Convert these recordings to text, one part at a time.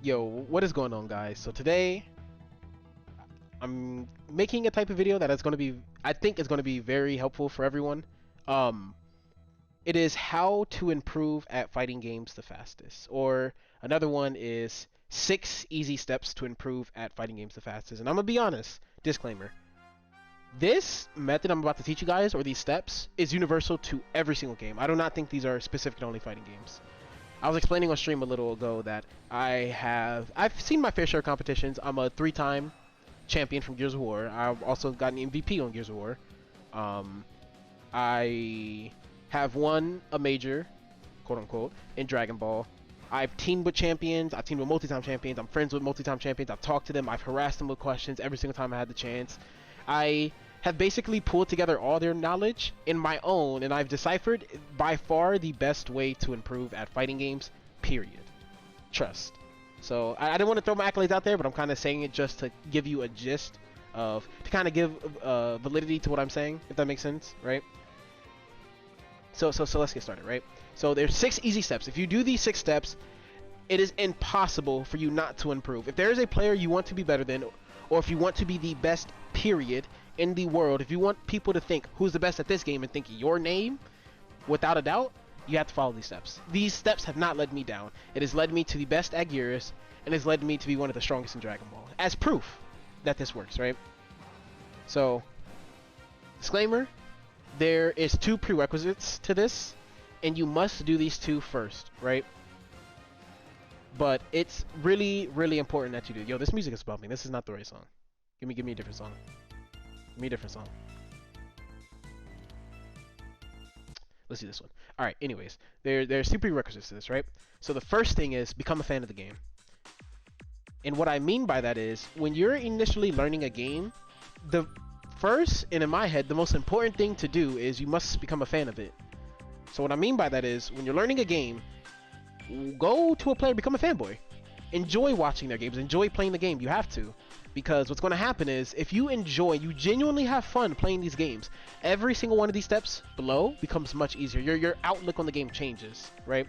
Yo, what is going on, guys? So today I'm making a type of video that is going to be, I think, is going to be very helpful for everyone. Um, it is how to improve at fighting games the fastest, or another one is 6 easy steps to improve at fighting games the fastest. And I'm gonna be honest, disclaimer: this method I'm about to teach you guys, or these steps, is universal to every single game. I do not think these are specific to only fighting games. I was explaining on stream a little ago that I've seen my fair share of competitions. I'm a 3-time champion from Gears of War. I've also gotten MVP on Gears of War. I have won a major, quote unquote, in Dragon Ball. I've teamed with champions. I've teamed with multi-time champions. I'm friends with multi-time champions. I've talked to them. I've harassed them with questions every single time I had the chance. I have basically pulled together all their knowledge in my own, and I've deciphered by far the best way to improve at fighting games, period. Trust. So I didn't want to throw my accolades out there, but I'm kind of saying it just to give you a gist of, to kind of give validity to what I'm saying, if that makes sense, right? So let's get started, right? So there's 6 easy steps. If you do these 6 steps, it is impossible for you not to improve. If there is a player you want to be better than, or if you want to be the best, period, in the world, if you want people to think who's the best at this game and think your name, without a doubt, you have to follow these steps. These steps have not led me down. It has led me to the best at Gears, and has led me to be one of the strongest in Dragon Ball, as proof that this works, right? So, disclaimer, there is 2 prerequisites to this, and you must do these 2 first, right? But it's really, really important that you do. Yo, this music is bumping. This is not the right song. Give me a different song. Give me a different song. Let's do this one. All right. Anyways, there's 2 prerequisites to this, right? So the first thing is become a fan of the game. And what I mean by that is when you're initially learning a game, the first, and in my head, the most important thing to do is you must become a fan of it. So what I mean by that is when you're learning a game, go to a player, become a fanboy. Enjoy watching their games. Enjoy playing the game. You have to. Because what's going to happen is if you enjoy, you genuinely have fun playing these games, every single one of these steps below becomes much easier. Your outlook on the game changes, right?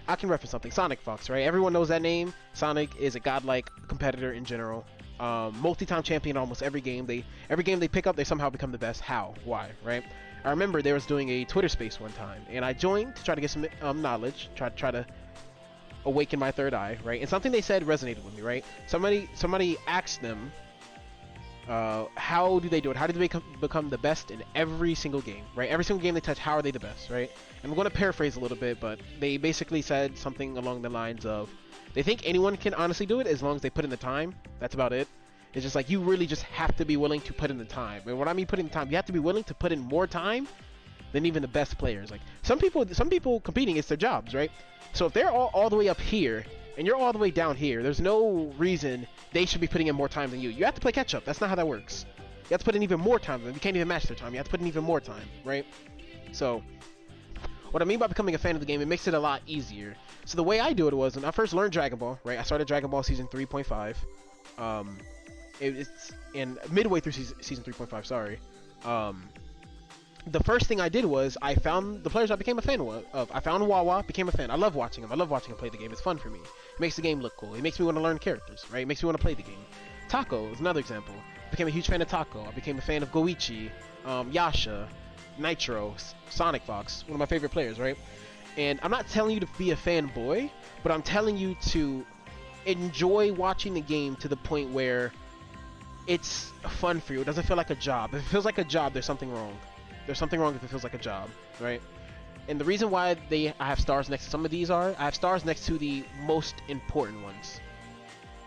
I can reference something. Sonic Fox, right? Everyone knows that name. Sonic is a godlike competitor in general. Multi-time champion almost every game. Every game they pick up, they somehow become the best. How? Why? Right? I remember they was doing a Twitter space one time, and I joined to try to get some knowledge, try to awaken my third eye, right? And something they said resonated with me, right? Somebody asked them, how do they do it? How do they become the best in every single game, right? Every single game they touch, how are they the best, right? And I'm going to paraphrase a little bit, but they basically said something along the lines of, they think anyone can honestly do it as long as they put in the time. That's about it. It's just like, you really just have to be willing to put in the time. And what I mean put in the time, you have to be willing to put in more time than even the best players. Like, some people competing, it's their jobs, right? So if they're all the way up here, and you're all the way down here, there's no reason they should be putting in more time than you. You have to play catch up. That's not how that works. You have to put in even more time than them. You can't even match their time. You have to put in even more time, right? So, what I mean by becoming a fan of the game, it makes it a lot easier. So the way I do it was, when I first learned Dragon Ball, right? I started Dragon Ball Season 3.5. It's in midway through season 3.5, sorry. The first thing I did was I found the players I became a fan of. I found Wawa, became a fan. I love watching him. I love watching him play the game. It's fun for me. It makes the game look cool. It makes me want to learn characters, right? It makes me want to play the game. Taco is another example. Became a huge fan of Taco. I became a fan of Goichi, Yasha, Nitro, Sonic Fox, one of my favorite players, right? And I'm not telling you to be a fanboy, but I'm telling you to enjoy watching the game to the point where it's fun for you. It doesn't feel like a job. If it feels like a job, there's something wrong. There's something wrong if it feels like a job, right? And the reason why I have stars next to some of these I have stars next to the most important ones.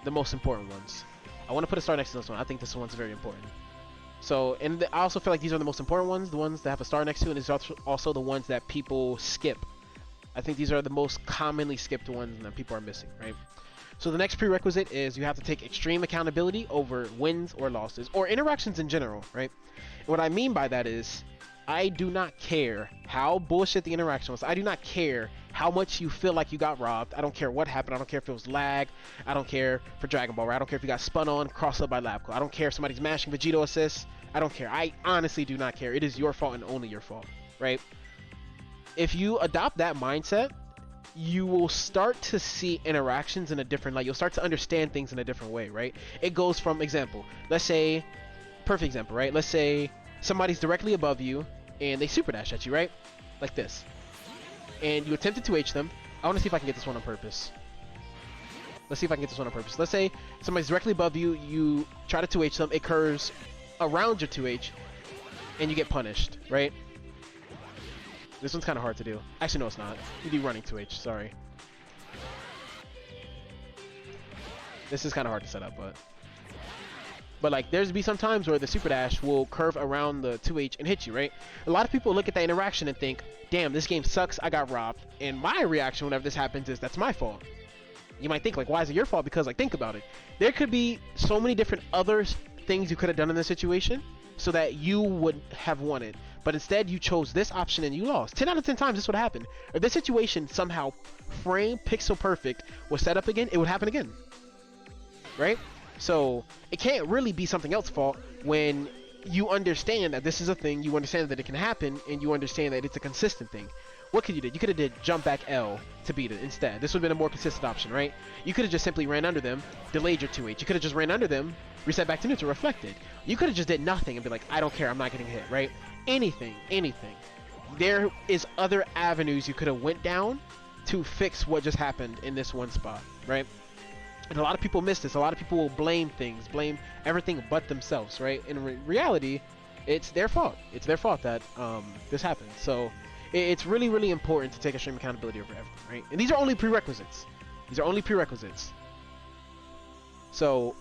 The most important ones. I want to put a star next to this one. I think this one's very important. So, and I also feel like these are the most important ones, the ones that have a star next to, and it's also the ones that people skip. I think these are the most commonly skipped ones that people are missing, right? So the next prerequisite is you have to take extreme accountability over wins or losses, or interactions in general, right? And what I mean by that is, I do not care how bullshit the interaction was. I do not care how much you feel like you got robbed. I don't care what happened. I don't care if it was lag. I don't care for Dragon Ball, right? I don't care if you got spun on, crossed up by Labco. I don't care if somebody's mashing Vegito assists. I don't care. I honestly do not care. It is your fault and only your fault, right? If you adopt that mindset, you will start to see interactions in a different light. You'll start to understand things in a different way, right? It goes from example. Let's say, perfect example, right? Let's say somebody's directly above you and they super dash at you, right? Like this. And you attempted to H them. I want to see if I can get this one on purpose. Let's see if I can get this one on purpose. Let's say somebody's directly above you, you try to 2H them, it curves around your 2H, and you get punished, right? This one's kind of hard to do. Actually, no, it's not. You do running 2H, sorry. This is kind of hard to set up, but like, there's be some times where the super dash will curve around the 2H and hit you, right? A lot of people look at that interaction and think, damn, this game sucks, I got robbed. And my reaction whenever this happens is, that's my fault. You might think, like, why is it your fault? Because, like, think about it. There could be so many different other things you could have done in this situation so that you would have won it. But instead, you chose this option and you lost. 10 out of 10 times this would happen. If this situation somehow frame pixel perfect was set up again, it would happen again. Right? So, it can't really be something else's fault when you understand that this is a thing, you understand that it can happen, and you understand that it's a consistent thing. What could you do? You could have did jump back L to beat it instead. This would have been a more consistent option, right? You could have just simply ran under them, delayed your 2H. You could have just ran under them, reset back to neutral, reflected. You could have just did nothing and be like, I don't care, I'm not getting hit, right? Anything. There is other avenues you could have went down to fix what just happened in this one spot, right? And a lot of people miss this. A lot of people will blame things, blame everything but themselves, right? In reality, it's their fault. It's their fault that this happened. So it's really, really important to take extreme accountability over everything, right? And these are only prerequisites. These are only prerequisites. So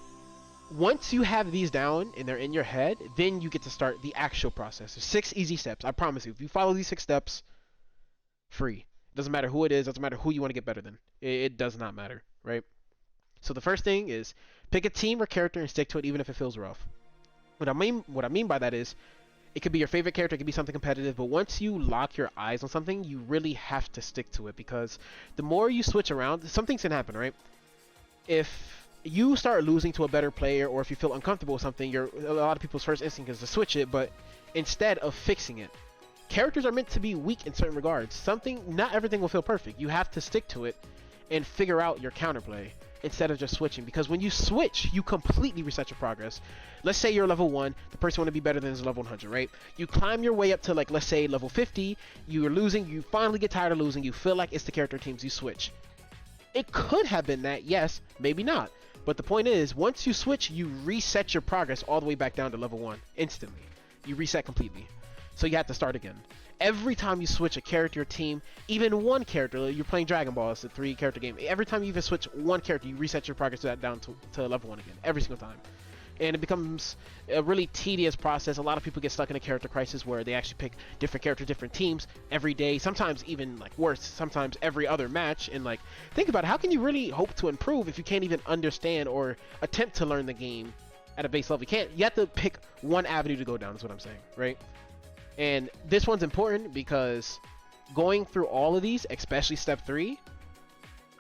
once you have these down and they're in your head, then you get to start the actual process. There's 6 easy steps. I promise you, if you follow these 6 steps, free. It doesn't matter who it is. Doesn't matter who you want to get better than. It does not matter, right? So the first thing is pick a team or character and stick to it even if it feels rough. What I mean by that is it could be your favorite character, it could be something competitive, but once you lock your eyes on something, you really have to stick to it because the more you switch around, something's gonna happen, right? If you start losing to a better player or if you feel uncomfortable with something, a lot of people's first instinct is to switch it, but instead of fixing it. Characters are meant to be weak in certain regards. Not everything will feel perfect. You have to stick to it and figure out your counterplay instead of just switching, because when you switch, you completely reset your progress. Let's say you're level 1, the person you want to be better than is level 100, right? You climb your way up to, like, let's say level 50, you're losing, you finally get tired of losing, you feel like it's the character teams, you switch. It could have been that, yes, maybe not. But the point is, once you switch, you reset your progress all the way back down to level 1 instantly. You reset completely. So you have to start again. Every time you switch a character or team, even one character, you're playing Dragon Ball, it's a 3-character game. Every time you even switch one character, you reset your progress down to level 1 again, every single time. And it becomes a really tedious process. A lot of people get stuck in a character crisis where they actually pick different characters, different teams every day, sometimes even like worse, sometimes every other match. And like, think about it, how can you really hope to improve if you can't even understand or attempt to learn the game at a base level? You have to pick one avenue to go down, is what I'm saying, right? And this one's important because going through all of these, especially step 3,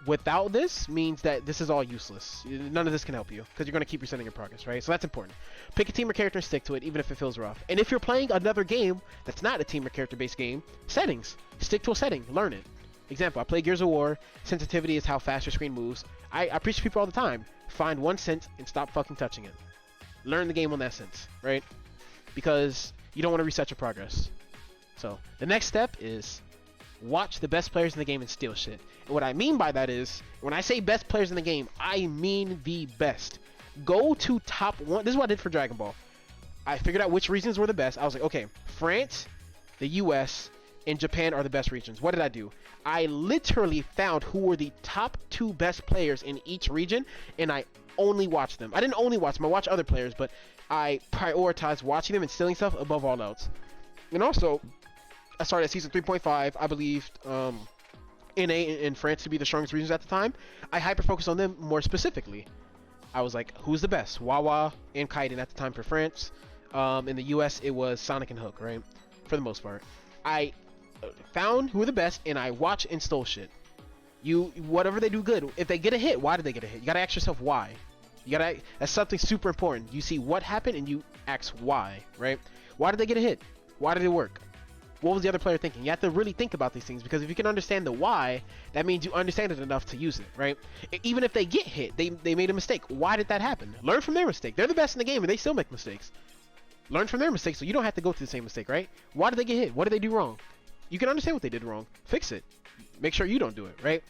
without this means that this is all useless. None of this can help you because you're going to keep resetting your progress, right? So that's important. Pick a team or character and stick to it, even if it feels rough. And if you're playing another game that's not a team or character-based game, settings. Stick to a setting. Learn it. Example, I play Gears of War. Sensitivity is how fast your screen moves. I preach to people all the time. Find one sense and stop fucking touching it. Learn the game on that sense, right? Because you don't want to reset your progress. So the next step is watch the best players in the game and steal shit. And what I mean by that is, when I say best players in the game, I mean the best. Go to top 1. This is what I did for Dragon Ball. I figured out which regions were the best. I was like, okay, France, the US, and Japan are the best regions. What did I do? I literally found who were the top 2 best players in each region, and I only watched them. I didn't only watch them. I watched other players, but I prioritized watching them and stealing stuff above all else. And also, I started at season 3.5. I believed NA and France to be the strongest regions at the time. I hyper-focused on them more specifically. I was like, who's the best? Wawa and Kaiden at the time for France. In the US, it was Sonic and Hook, right? For the most part. I found who were the best, and I watched and stole shit. Whatever they do good. If they get a hit, why did they get a hit? You gotta ask yourself why. That's something super important. You see what happened and you ask why, right? Why did they get a hit? Why did it work? What was the other player thinking? You have to really think about these things, because if you can understand the why, that means you understand it enough to use it, right? Even if they get hit, they made a mistake. Why did that happen? Learn from their mistake. They're the best in the game and they still make mistakes. Learn from their mistakes so you don't have to go through the same mistake, right? Why did they get hit? What did they do wrong? You can understand what they did wrong. Fix it. Make sure you don't do it, right?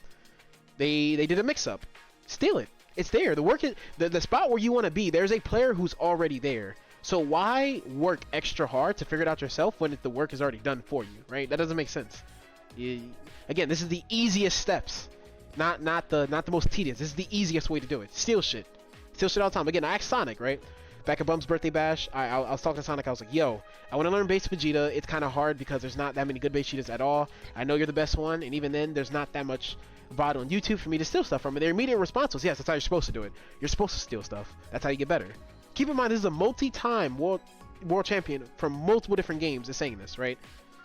They did a mix-up. Steal it. It's there. The work is the spot where you want to be. There's a player who's already there. So why work extra hard to figure it out yourself when the work is already done for you, right? That doesn't make sense. Again, this is the easiest steps, not the most tedious. This is the easiest way to do it. Steal shit all the time. Again, I asked Sonic, right? Back at Bum's birthday bash, I was talking to Sonic. I was like, yo, I want to learn base Vegeta. It's kind of hard because there's not that many good base Vegetas at all. I know you're the best one, and even then, there's not that much VOD on YouTube for me to steal stuff from. And their immediate response was, yes, that's how you're supposed to do it. You're supposed to steal stuff. That's how you get better. Keep in mind, this is a multi-time world champion from multiple different games is saying this, right?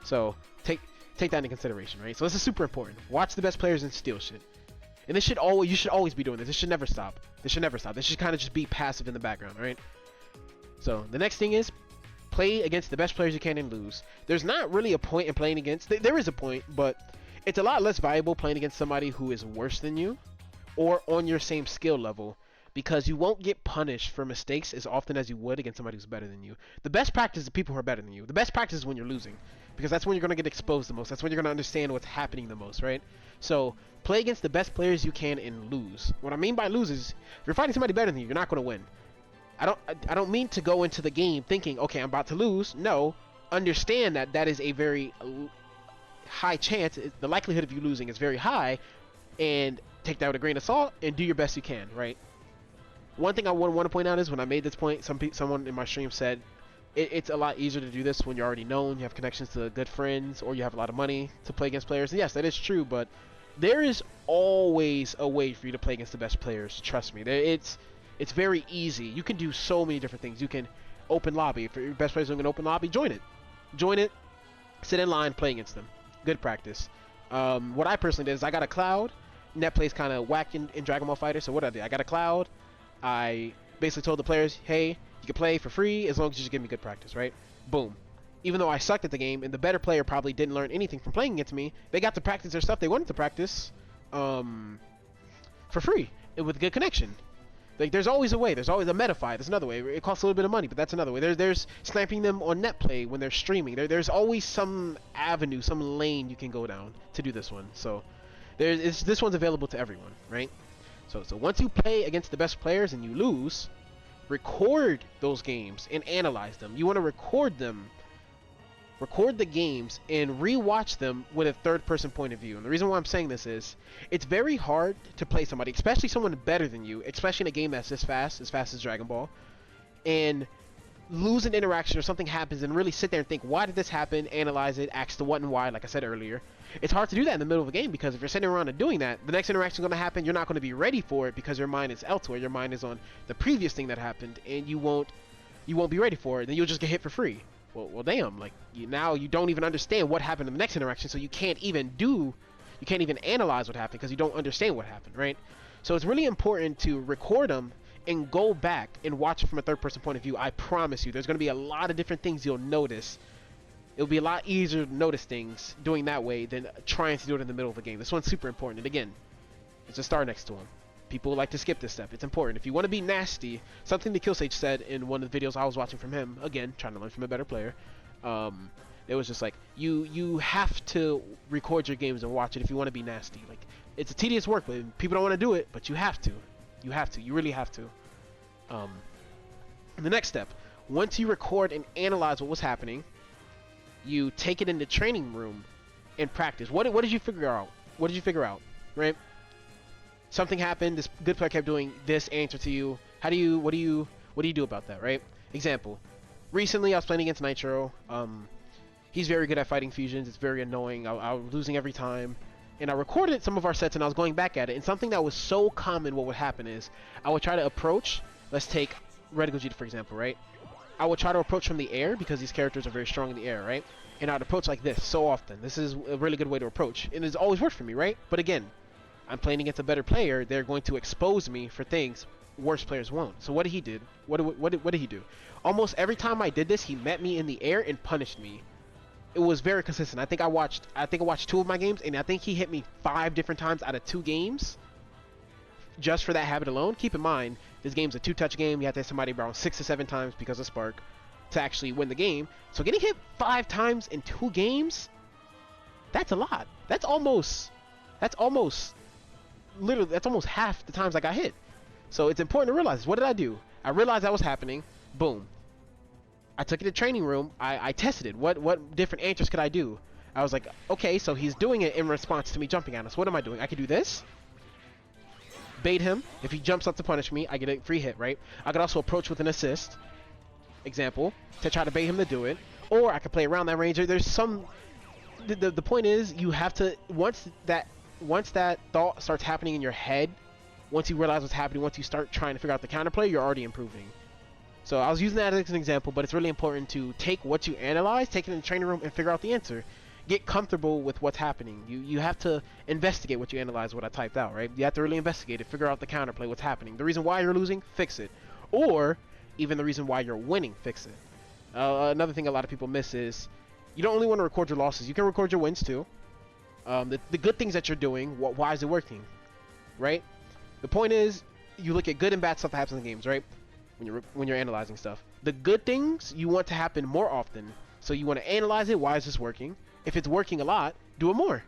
So take that into consideration, right? So this is super important. Watch the best players and steal shit. And you should always be doing this. This should never stop. This should kind of just be passive in the background, right? So the next thing is play against the best players you can and lose. There's not really a point in playing against. There is a point, but it's a lot less valuable playing against somebody who is worse than you or on your same skill level, because you won't get punished for mistakes as often as you would against somebody who's better than you. The best practice is people who are better than you. The best practice is when you're losing, because that's when you're going to get exposed the most. That's when you're going to understand what's happening the most, right? So play against the best players you can and lose. What I mean by lose is, if you're fighting somebody better than you, you're not going to win. I don't mean to go into the game thinking, okay, I'm about to lose. No, understand that is a very high chance. The likelihood of you losing is very high, and take that with a grain of salt and do your best you can, right? One thing I want to point out is when I made this point, someone in my stream said it's a lot easier to do this when you're already known, you have connections to good friends, or you have a lot of money to play against players. And yes, that is true, but there is always a way for you to play against the best players. Trust me. It's very easy. You can do so many different things. You can open lobby. If your best players are going to open lobby, join it. Sit in line, play against them. Good practice. What I personally did is I got a Cloud. Net plays kind of whack in Dragon Ball Fighter. So what I did, I got a Cloud. I basically told the players, hey, you can play for free as long as you just give me good practice, right? Boom. Even though I sucked at the game, and the better player probably didn't learn anything from playing against me, they got to practice their stuff they wanted to practice for free with good connection. Like, there's always a way. There's always a meta-fi. There's another way. It costs a little bit of money, but that's another way. There's sniping them on net play when they're streaming. There's always some avenue, some lane you can go down to do this one. So this one's available to everyone, right? So once you play against the best players and you lose, record those games and analyze them. You want to record them. Record the games and rewatch them with a third-person point of view. And the reason why I'm saying this is, it's very hard to play somebody, especially someone better than you, especially in a game that's this fast as Dragon Ball, and lose an interaction or something happens and really sit there and think, why did this happen, analyze it, ask the what and why, like I said earlier. It's hard to do that in the middle of a game, because if you're sitting around and doing that, the next interaction is going to happen, you're not going to be ready for it because your mind is elsewhere. Your mind is on the previous thing that happened, and you won't be ready for it, then you'll just get hit for free. Well, damn, like, now you don't even understand what happened in the next interaction, so you can't even analyze what happened because you don't understand what happened, right? So it's really important to record them and go back and watch it from a third-person point of view. I promise you, there's going to be a lot of different things you'll notice. It'll be a lot easier to notice things doing that way than trying to do it in the middle of the game. This one's super important, and again, it's a star next to him. People like to skip this step. It's important. If you want to be nasty, something that Killsage said in one of the videos I was watching from him, again, trying to learn from a better player, it was just like, you have to record your games and watch it if you want to be nasty. Like, it's a tedious work, but people don't want to do it, but you have to. You really have to. And the next step, once you record and analyze what was happening, you take it in the training room and practice. What did you figure out? What did you figure out, right? Something happened, this good player kept doing this answer to you. What do you do about that, right? Example. Recently I was playing against Nitro. He's very good at fighting fusions. It's very annoying. I was losing every time. And I recorded some of our sets and I was going back at it. And something that was so common, what would happen is I would try to approach, let's take Red Gogeta for example, right? I would try to approach from the air because these characters are very strong in the air, right? And I'd approach like this so often. This is a really good way to approach. And it's always worked for me, right? But again, I'm playing against a better player. They're going to expose me for things worse players won't. So what did he do? What did he do? Almost every time I did this, he met me in the air and punished me it was very consistent. I think I watched 2 of my games, and I think he hit me 5 different times out of 2 games just for that habit alone. Keep in mind, this game's a 2-touch game. You have to hit somebody around 6 to 7 times because of Spark to actually win the game. So getting hit 5 times in 2 games, that's a lot. That's almost literally, that's almost half the times I got hit. So it's important to realize, what did I do? I realized that was happening. Boom. I took it to training room. I tested it. What different answers could I do? I was like, okay, so he's doing it in response to me jumping at us. What am I doing? I could do this. Bait him. If he jumps up to punish me, I get a free hit, right? I could also approach with an assist, example, to try to bait him to do it. Or I could play around that range. There's some... The point is, you have to... Once that thought starts happening in your head, once you realize what's happening, once you start trying to figure out the counterplay, you're already improving. So I was using that as an example, but it's really important to take what you analyze, take it in the training room, and figure out the answer. Get comfortable with what's happening. You have to investigate what you analyze, what I typed out, right? You have to really investigate it, figure out the counterplay, what's happening. The reason why you're losing, fix it. Or even the reason why you're winning, fix it. Another thing a lot of people miss is you don't only want to record your losses. You can record your wins too. The good things that you're doing, why is it working, right? The point is, you look at good and bad stuff that happens in games, right? When you're analyzing stuff, the good things you want to happen more often. So you want to analyze it. Why is this working? If it's working a lot, do it more.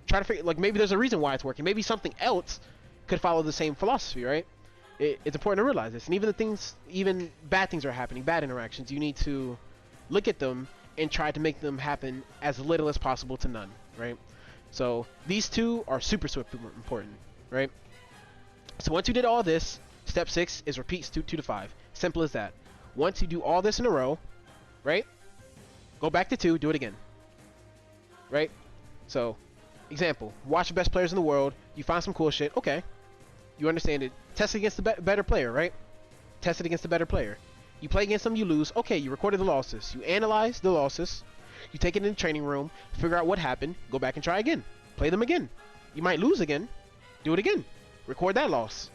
Try to figure, like, maybe there's a reason why it's working. Maybe something else could follow the same philosophy, right? It's important to realize this. And even bad things are happening, bad interactions. You need to look at them and try to make them happen as little as possible to none, right? So these 2 are super important, right? So once you did all this, step 6 is repeat 2 to 5. Simple as that. Once you do all this in a row, right? Go back to 2, do it again. Right? So, example, watch the best players in the world. You find some cool shit. Okay. You understand it. Test it against the better player, right? Test it against the better player. You play against them, you lose. Okay, you recorded the losses. You analyze the losses. You take it in the training room, figure out what happened, go back and try again. Play them again. You might lose again. Do it again. Record that loss.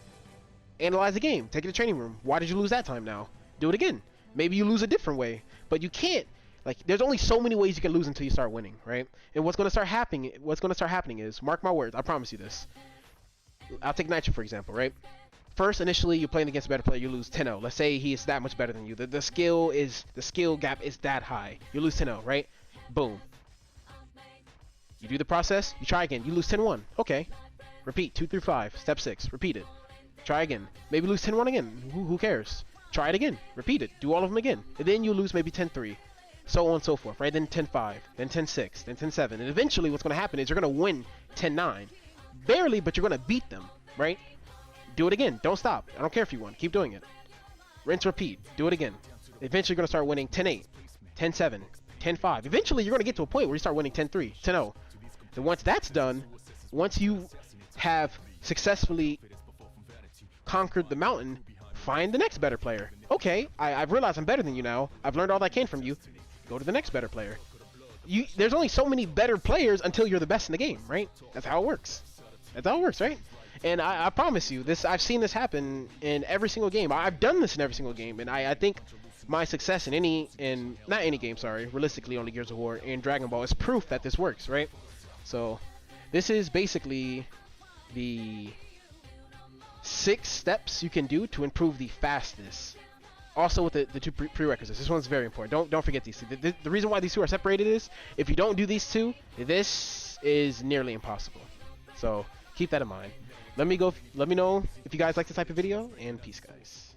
Analyze the game. Take it to the training room. Why did you lose that time now? Do it again. Maybe you lose a different way. But you can't, like, there's only so many ways you can lose until you start winning, right? And what's going to start happening is, mark my words, I promise you this. I'll take Nitro for example, right? First, initially, you're playing against a better player, you lose 10-0. Let's say he is that much better than you. The skill gap is that high. You lose 10-0, right? Boom. You do the process, you try again, you lose 10-1. Okay. Repeat 2 through 5. Step 6. Repeat it. Try again. Maybe lose 10-1 again. Who cares? Try it again. Repeat it. Do all of them again. And then you lose maybe 10-3. So on and so forth, right? Then 10-5. Then 10-6. Then 10-7. And eventually what's going to happen is you're going to win 10-9. Barely, but you're going to beat them, right? Do it again. Don't stop. I don't care if you won. Keep doing it. Rinse, repeat. Do it again. Eventually you're going to start winning 10-8. 10-7. 10-5. Eventually you're going to get to a point where you start winning 10-3. 10-0. And once that's done, once you have successfully conquered the mountain, find the next better player. Okay, I've realized I'm better than you now. I've learned all I can from you. Go to the next better player. There's only so many better players until you're the best in the game, right? That's how it works. That's how it works, right? And I promise you, I've seen this happen in every single game. I've done this in every single game, and I think my success in not any game, sorry, realistically only Gears of War and Dragon Ball is proof that this works, right? So this is basically the 6 steps you can do to improve the fastest. Also with the 2 prerequisites. This one's very important. Don't forget these 2. The reason why these 2 are separated is if you don't do these 2, this is nearly impossible. So keep that in mind. Let me know if you guys like this type of video, and peace, guys.